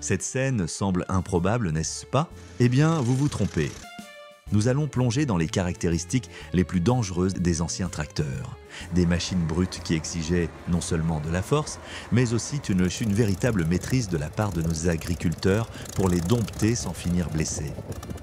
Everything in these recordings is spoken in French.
Cette scène semble improbable, n'est-ce pas? Eh bien, vous vous trompez. Nous allons plonger dans les caractéristiques les plus dangereuses des anciens tracteurs. Des machines brutes qui exigeaient non seulement de la force, mais aussi une véritable maîtrise de la part de nos agriculteurs pour les dompter sans finir blessés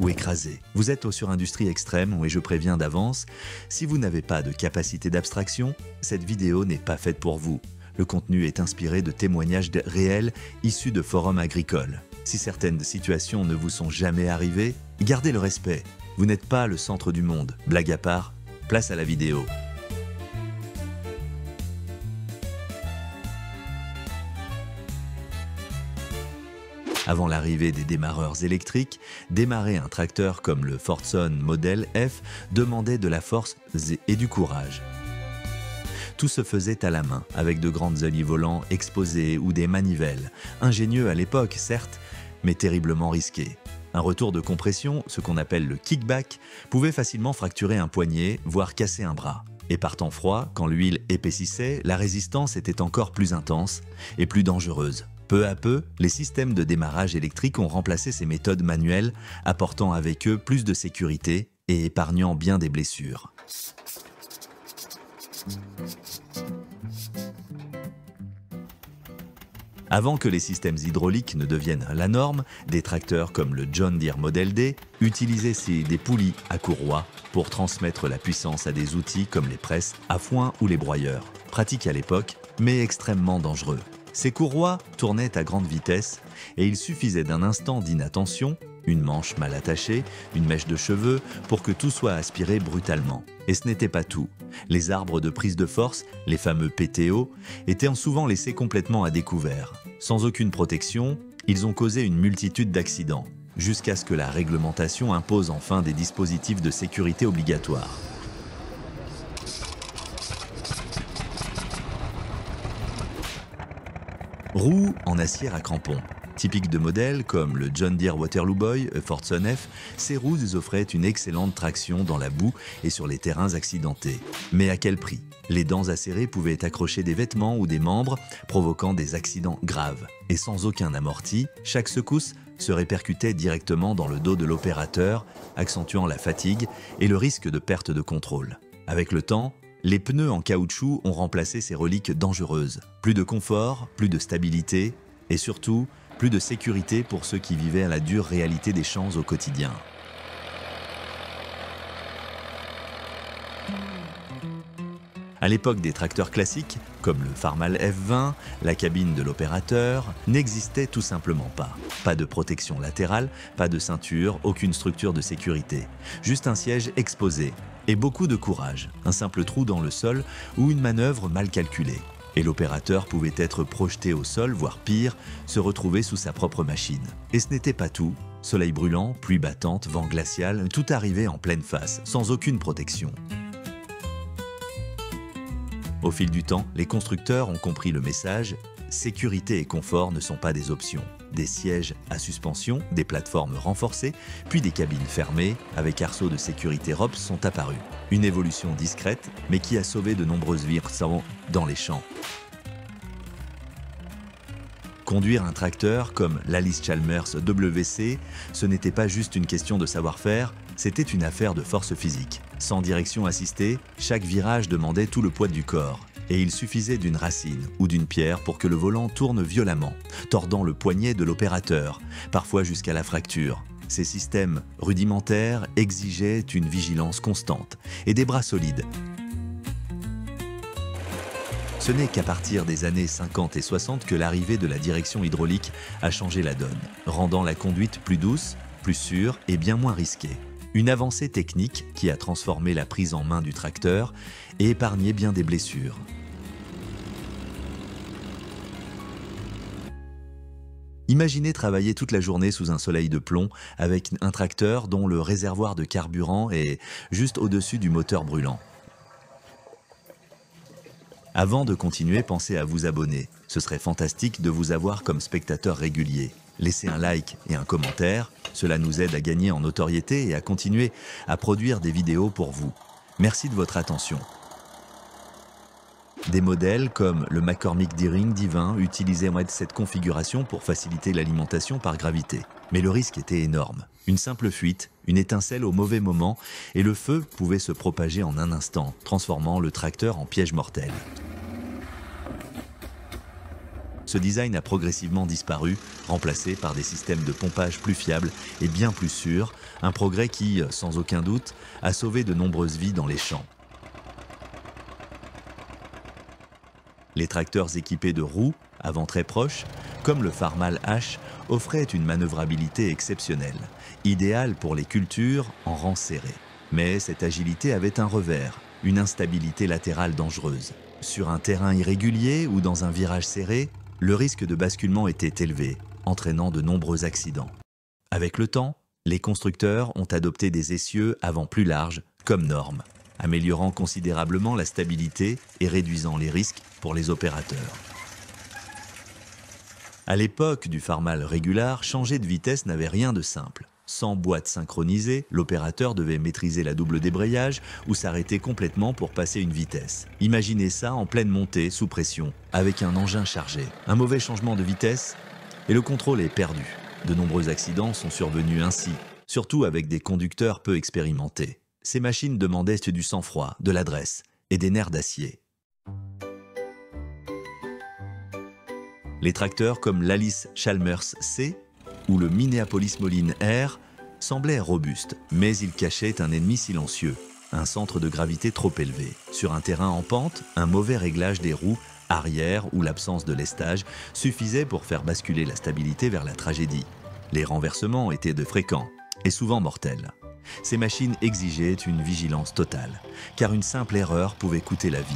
ou écrasés. Vous êtes aux surindustries extrêmes et je préviens d'avance, si vous n'avez pas de capacité d'abstraction, cette vidéo n'est pas faite pour vous. Le contenu est inspiré de témoignages réels issus de forums agricoles. Si certaines situations ne vous sont jamais arrivées, gardez le respect. Vous n'êtes pas le centre du monde. Blague à part, place à la vidéo. Avant l'arrivée des démarreurs électriques, démarrer un tracteur comme le Fordson Model F demandait de la force et du courage. Tout se faisait à la main, avec de grandes ailes volants exposées ou des manivelles. Ingénieux à l'époque, certes, mais terriblement risqué. Un retour de compression, ce qu'on appelle le kickback, pouvait facilement fracturer un poignet, voire casser un bras. Et par temps froid, quand l'huile épaississait, la résistance était encore plus intense et plus dangereuse. Peu à peu, les systèmes de démarrage électrique ont remplacé ces méthodes manuelles, apportant avec eux plus de sécurité et épargnant bien des blessures. Avant que les systèmes hydrauliques ne deviennent la norme, des tracteurs comme le John Deere Model D utilisaient des poulies à courroie pour transmettre la puissance à des outils comme les presses à foin ou les broyeurs. Pratiques à l'époque, mais extrêmement dangereux. Ces courroies tournaient à grande vitesse et il suffisait d'un instant d'inattention, une manche mal attachée, une mèche de cheveux, pour que tout soit aspiré brutalement. Et ce n'était pas tout. Les arbres de prise de force, les fameux PTO, étaient souvent laissés complètement à découvert. Sans aucune protection, ils ont causé une multitude d'accidents, jusqu'à ce que la réglementation impose enfin des dispositifs de sécurité obligatoires. Roues en acier à crampons. Typiques de modèles comme le John Deere Waterloo Boy, Fordson F, ces roues offraient une excellente traction dans la boue et sur les terrains accidentés. Mais à quel prix? Les dents acérées pouvaient accrocher des vêtements ou des membres, provoquant des accidents graves. Et sans aucun amorti, chaque secousse se répercutait directement dans le dos de l'opérateur, accentuant la fatigue et le risque de perte de contrôle. Avec le temps, les pneus en caoutchouc ont remplacé ces reliques dangereuses. Plus de confort, plus de stabilité et surtout, plus de sécurité pour ceux qui vivaient à la dure réalité des champs au quotidien. À l'époque des tracteurs classiques, comme le Farmall F20, la cabine de l'opérateur n'existait tout simplement pas. Pas de protection latérale, pas de ceinture, aucune structure de sécurité. Juste un siège exposé et beaucoup de courage, un simple trou dans le sol ou une manœuvre mal calculée. Et l'opérateur pouvait être projeté au sol, voire pire, se retrouver sous sa propre machine. Et ce n'était pas tout. Soleil brûlant, pluie battante, vent glacial, tout arrivait en pleine face, sans aucune protection. Au fil du temps, les constructeurs ont compris le message, sécurité et confort ne sont pas des options. Des sièges à suspension, des plateformes renforcées, puis des cabines fermées avec arceaux de sécurité ROPS sont apparus. Une évolution discrète, mais qui a sauvé de nombreuses vies dans les champs. Conduire un tracteur comme l'Alice Chalmers WC, ce n'était pas juste une question de savoir-faire, c'était une affaire de force physique. Sans direction assistée, chaque virage demandait tout le poids du corps. Et il suffisait d'une racine ou d'une pierre pour que le volant tourne violemment, tordant le poignet de l'opérateur, parfois jusqu'à la fracture. Ces systèmes rudimentaires exigeaient une vigilance constante et des bras solides. Ce n'est qu'à partir des années 50 et 60 que l'arrivée de la direction hydraulique a changé la donne, rendant la conduite plus douce, plus sûre et bien moins risquée. Une avancée technique qui a transformé la prise en main du tracteur et épargné bien des blessures. Imaginez travailler toute la journée sous un soleil de plomb avec un tracteur dont le réservoir de carburant est juste au-dessus du moteur brûlant. Avant de continuer, pensez à vous abonner. Ce serait fantastique de vous avoir comme spectateur régulier. Laissez un like et un commentaire, cela nous aide à gagner en notoriété et à continuer à produire des vidéos pour vous. Merci de votre attention. Des modèles comme le McCormick Deering Divin utilisaient cette configuration pour faciliter l'alimentation par gravité. Mais le risque était énorme. Une simple fuite, une étincelle au mauvais moment, et le feu pouvait se propager en un instant, transformant le tracteur en piège mortel. Ce design a progressivement disparu, remplacé par des systèmes de pompage plus fiables et bien plus sûrs, un progrès qui, sans aucun doute, a sauvé de nombreuses vies dans les champs. Les tracteurs équipés de roues, avant très proches, comme le Farmal H, offraient une manœuvrabilité exceptionnelle, idéale pour les cultures en rang serré. Mais cette agilité avait un revers, une instabilité latérale dangereuse. Sur un terrain irrégulier ou dans un virage serré, le risque de basculement était élevé, entraînant de nombreux accidents. Avec le temps, les constructeurs ont adopté des essieux avant plus larges comme norme, améliorant considérablement la stabilité et réduisant les risques pour les opérateurs. À l'époque du Farmal Regular, changer de vitesse n'avait rien de simple. Sans boîte synchronisée, l'opérateur devait maîtriser la double débrayage ou s'arrêter complètement pour passer une vitesse. Imaginez ça en pleine montée, sous pression, avec un engin chargé. Un mauvais changement de vitesse et le contrôle est perdu. De nombreux accidents sont survenus ainsi, surtout avec des conducteurs peu expérimentés. Ces machines demandaient du sang-froid, de l'adresse et des nerfs d'acier. Les tracteurs comme l'Alice Chalmers C ou le Minneapolis Moline R semblaient robustes, mais ils cachaient un ennemi silencieux, un centre de gravité trop élevé. Sur un terrain en pente, un mauvais réglage des roues arrière ou l'absence de lestage suffisait pour faire basculer la stabilité vers la tragédie. Les renversements étaient de fréquents et souvent mortels. Ces machines exigeaient une vigilance totale, car une simple erreur pouvait coûter la vie.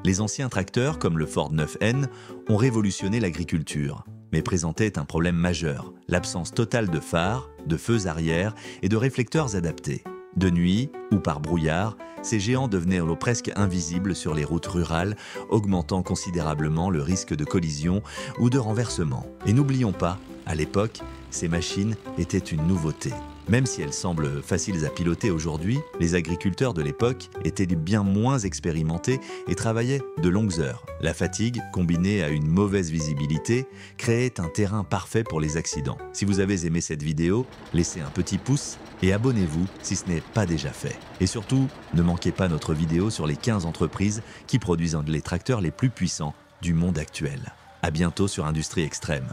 Les anciens tracteurs, comme le Ford 9N, ont révolutionné l'agriculture, mais présentaient un problème majeur, l'absence totale de phares, de feux arrière et de réflecteurs adaptés. De nuit ou par brouillard, ces géants devenaient presque invisibles sur les routes rurales, augmentant considérablement le risque de collision ou de renversement. Et n'oublions pas, à l'époque, ces machines étaient une nouveauté. Même si elles semblent faciles à piloter aujourd'hui, les agriculteurs de l'époque étaient bien moins expérimentés et travaillaient de longues heures. La fatigue, combinée à une mauvaise visibilité, créait un terrain parfait pour les accidents. Si vous avez aimé cette vidéo, laissez un petit pouce et abonnez-vous si ce n'est pas déjà fait. Et surtout, ne manquez pas notre vidéo sur les 15 entreprises qui produisent les tracteurs les plus puissants du monde actuel. À bientôt sur Industrie Extrême.